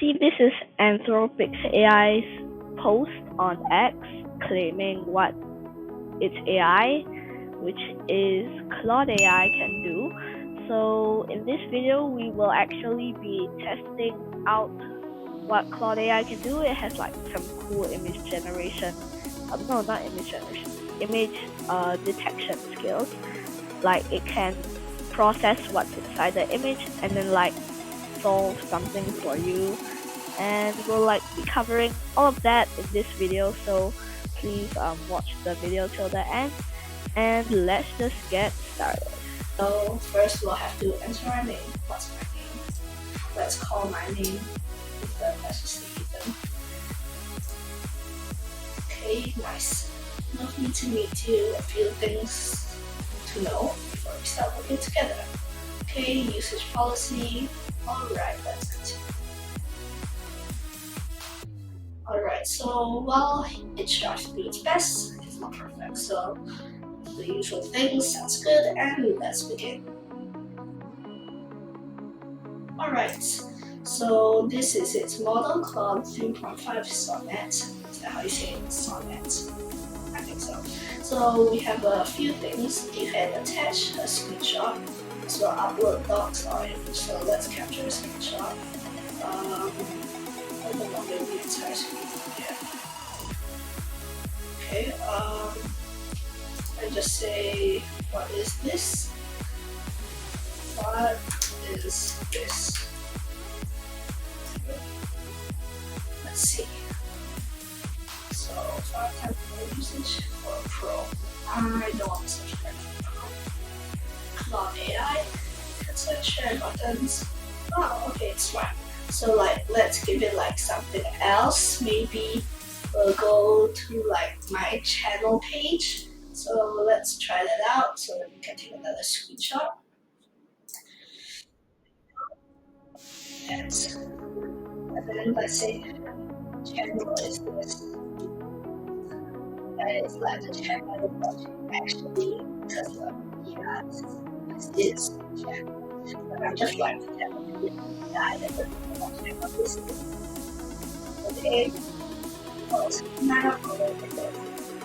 see, this is Anthropic's AI's post on X claiming what its AI, which is Claude AI, can do. So in this video, we will actually be testing out what Claude AI can do. It has like some cool image generation, no, not image generation, image detection skills. Like it can process what's inside the image and then like solve something for you, and we'll like be covering all of that in this video, so please watch the video till the end, and let's just get started. So first we'll have to enter our name. What's my name? Let's call my name Ethan. Let's just say Ethan. Okay, nice. Now we need to meet you a few things to know before we start working together. Okay, usage policy. Alright, let's continue. Alright, so while it starts to do its best, it's not perfect. So the usual things sounds good, and let's begin. Alright, so this is its model, Claude 3.5 Sonnet. Is that how you say it? Sonnet. I think so. So we have a few things. You can attach a screenshot, as well upload docs or image. So let's capture a screenshot. I don't want the entire screen here. Okay, I just say, what is this? What is this? Let's see. So 5 times more usage for Pro. I don't want to subscribe to Pro. Claude AI. Hit share buttons. Oh, okay, it's fine. So like, let's give it like something else. Maybe we'll go to like my channel page. So let's try that out so that we can take another screenshot. And then let's say channel is this. That is like the channel, but actually, because yeah, this is channel. But I'm just like the channel. I never know this is. Okay.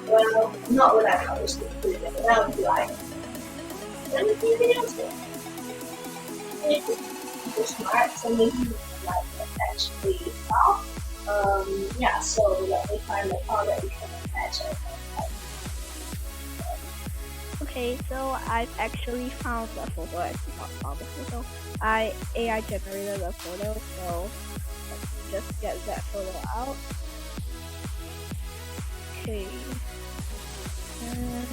Well, not what I published it, but that would be like, let me see videos here. It's smart, so maybe like attach the file. Yeah, so let me find the file that we can attach it. Okay, so I've actually found a photo. I did not found the photo. AI generated a photo, so let's just get that photo out. Okay, and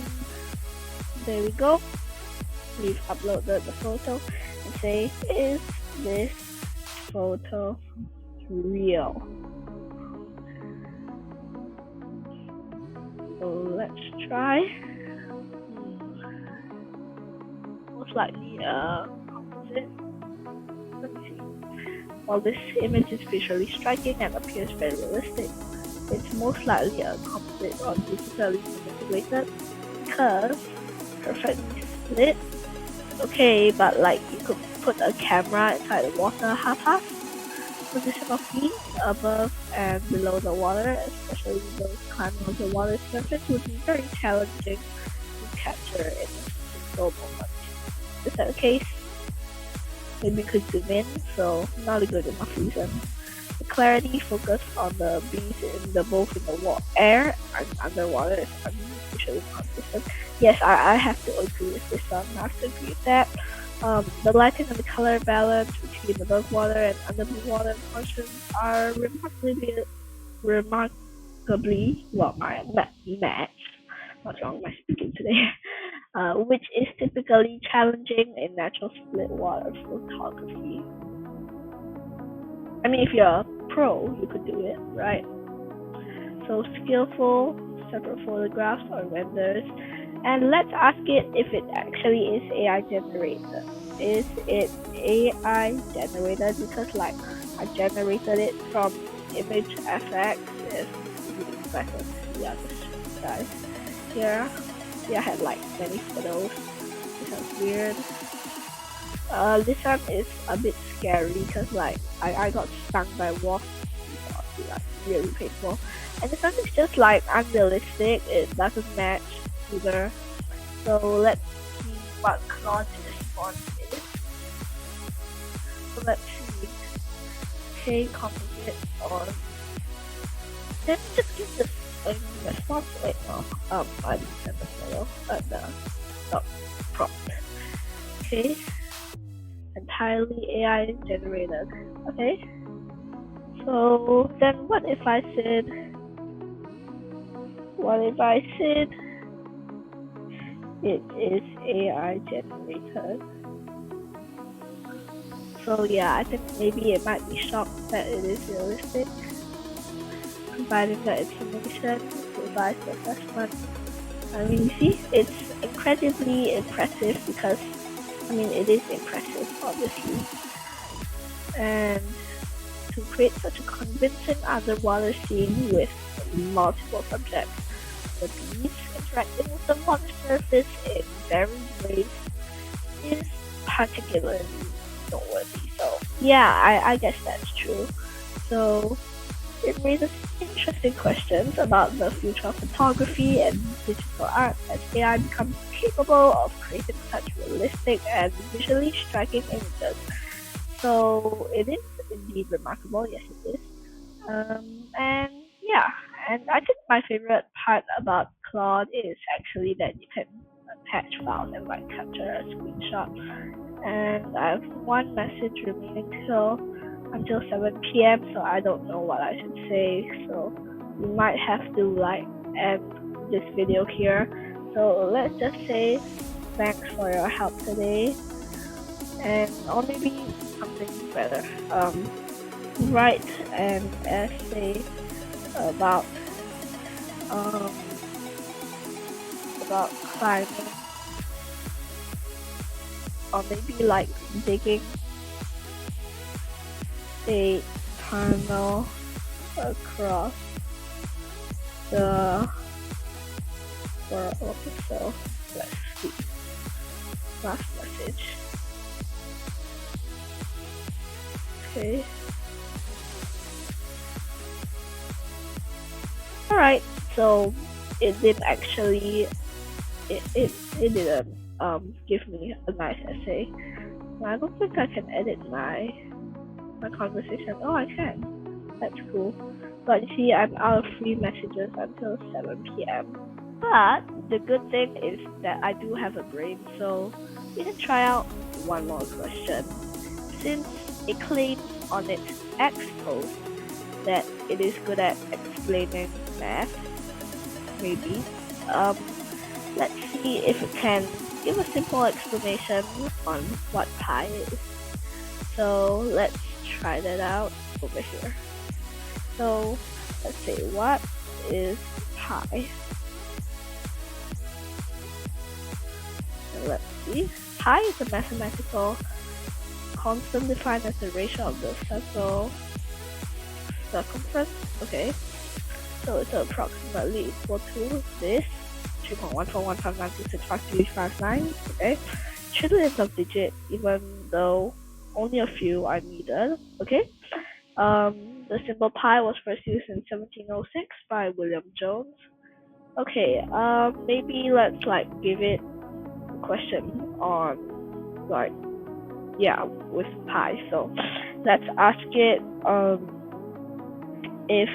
there we go. We've uploaded the photo and say, is this photo real? So let's try. Most likely a composite. Let me see. While this image is visually striking and appears very realistic, it's most likely a composite or digitally manipulated because perfectly split. Okay, but like you could put a camera inside the water half-half. Position of feet above and below the water, especially those climbing on the water's surface, would be very challenging to capture in a single moment. Is that the case? Maybe we could zoom in, so not a good enough reason. The clarity focused on the bees in the both in the air and underwater is unusually consistent. Yes, I have to agree with this one. I have to agree with that. The lighting and the color balance between above water and under the water portions are remarkably well matched. What's wrong with my speaking today? Which is typically challenging in natural split water photography. I mean, if you're a pro, you could do it, right? So skillful, separate photographs or renders. And let's ask it if it actually is AI generated. Is it AI generated? Because like I generated it from image FX. If you guys want to see other guys here. See, I had like many photos. It sounds weird. This one is a bit scary because like I got stung by wasps before, like really painful. And this one is just like unrealistic. It doesn't match either. So let's see what Claude's response is. So let's see. Okay, composite on. Let me just give this a response. Wait, no. I didn't send the photo. No, prompt. Okay. Entirely AI generated. Okay. So then what if I said it is AI generated? So yeah, I think maybe it might be shocked that it is realistic, providing that its information provides the assessment. I mean, you see, it's incredibly impressive because, I mean, it is impressive, obviously. And to create such a convincing underwater scene with multiple subjects, the bees interacting with the water surface in various ways is particularly noteworthy. So yeah, I guess that's true. So it raises interesting questions about the future of photography and digital art as AI becomes capable of creating such realistic and visually striking images. So it is indeed remarkable, yes it is. And yeah, and I think my favorite part about Claude is actually that you can attach files and like capture a screenshot. And I have one message remaining until 7 p.m. So I don't know what I should say. So we might have to like end this video here. So let's just say thanks for your help today, and or maybe something better. Write an essay about um about climbing, or maybe like digging a tunnel across the world. So let's see. Last message. Okay. Alright, so it did actually it didn't give me a nice essay. I don't think I can edit my conversation. Oh, I can. That's cool. But you see, I'm out of free messages until 7 p.m. But the good thing is that I do have a brain, so we can try out one more question. Since it claims on its X post that it is good at explaining math, maybe. Let's see if it can give a simple explanation on what pi is. So let's try that out over here. So let's say, what is pi? So let's see. Pi is a mathematical constant defined as the ratio of the circle circumference. Okay. So it's approximately equal to this 3.14159265359. Okay. Trillions of digits, even though only a few are needed. Okay. The symbol pi was first used in 1706 by William Jones. Okay, maybe let's like give it a question on like, yeah, with pi. So let's ask it if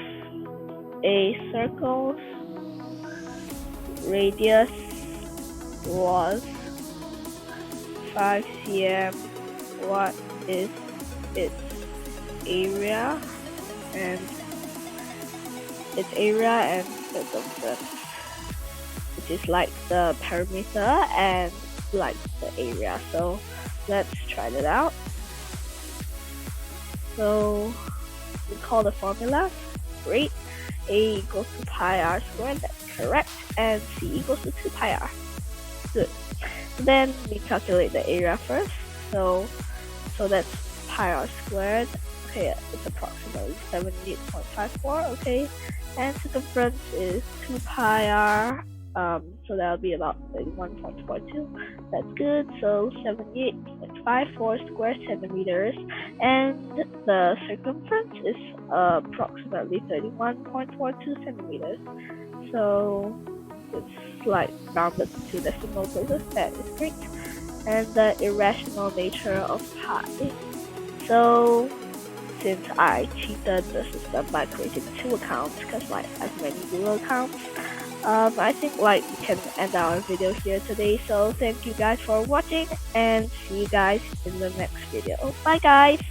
a circle's radius was 5 cm, what is its area and circumference, which is like the perimeter and like the area. So let's try that out. So we call the formula. Great. A equals to pi r squared, that's correct, and C equals to 2 pi r. Good. Then we calculate the area first. So that's pi r squared. Okay, it's approximately 78.54. Okay, and circumference is 2 pi r. So that'll be about 31.42. That's good. So 78.54 0.54 square centimeters, and the circumference is approximately 31.42 centimeters. So it's like rounded to decimal places. That is great. And the irrational nature of pi. So since I cheated the system by creating 2 accounts, because like I have many Google accounts, I think like we can end our video here today. So thank you guys for watching, and see you guys in the next video. Bye guys.